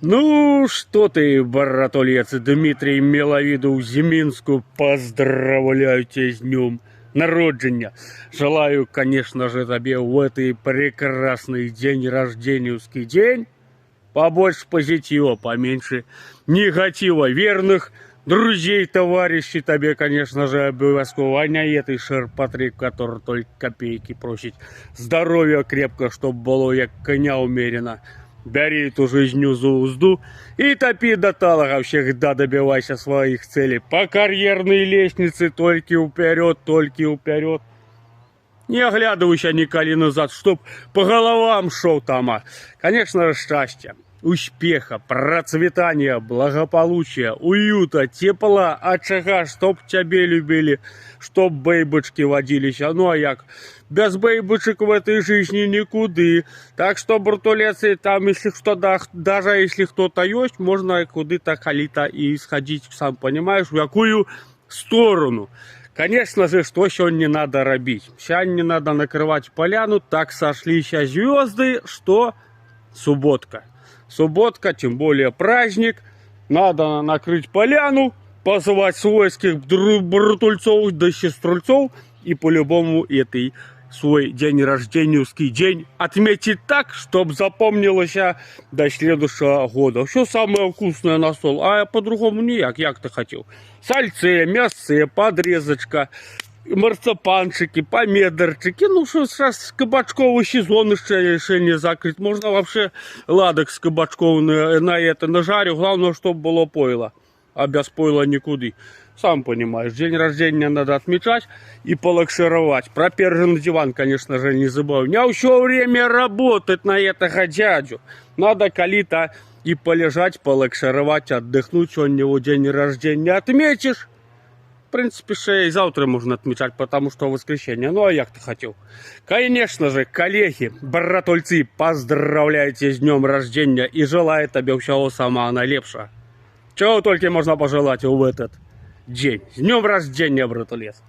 Ну, что ты, братолец Дмитрий Миловидов Зиминску, поздравляю тебя с днем народження. Желаю, конечно же, тебе в этот прекрасный день рожденьевский день побольше позитива, поменьше негатива, верных друзей, товарищей тебе, конечно же, обовязково, а не этой шерпотреб, который только копейки просит. Здоровья крепко, чтоб было як коня умеренно. Бери эту жизнь за узду и топи до талого, всегда добивайся своих целей. По карьерной лестнице только вперед, только вперед. Не оглядывайся николи назад, чтоб по головам шел там. Конечно же, счастья, успеха, процветания, благополучия, уюта, тепла, очага, чтоб тебя любили, чтоб бейбочки водились. Ну а як? Без бейбочек в этой жизни никуды. Так что, братулецы, там, если что, даже если кто-то есть, можно куда-то калита и сходить, сам понимаешь, в какую сторону. Конечно же, что сегодня надо робить? Сегодня надо накрывать поляну, так сошлись звезды, что субботка. Субботка, тем более праздник, надо накрыть поляну, позвать свойских братульцов да сеструльцов и по-любому этой свой день рожденьевский день отметить так, чтобы запомнилось до следующего года. Все самое вкусное на стол, а по-другому никак, як ты хотел. Сальце, мясце, подрезочка, марципанчики, помидорчики. Ну что, сейчас кабачковый сезон еще не закрыт. Можно вообще ладок с кабачков на это нажарю. Главное, чтобы было пойло. А без пойла никуда. Сам понимаешь, день рождения надо отмечать и полакшировать. Про перженый диван, конечно же, не забывай. У меня все время работать на этого дядю. Надо калита и полежать, полакшировать, отдохнуть. У него день рождения отметишь. В принципе, и завтра можно отмечать, потому что воскресенье. Ну, а як ты хотел? Конечно же, коллеги, братульцы, поздравляйте с днем рождения и желаю тебе всего самого наилепшего. Чего только можно пожелать в этот день. С днем рождения, братулец!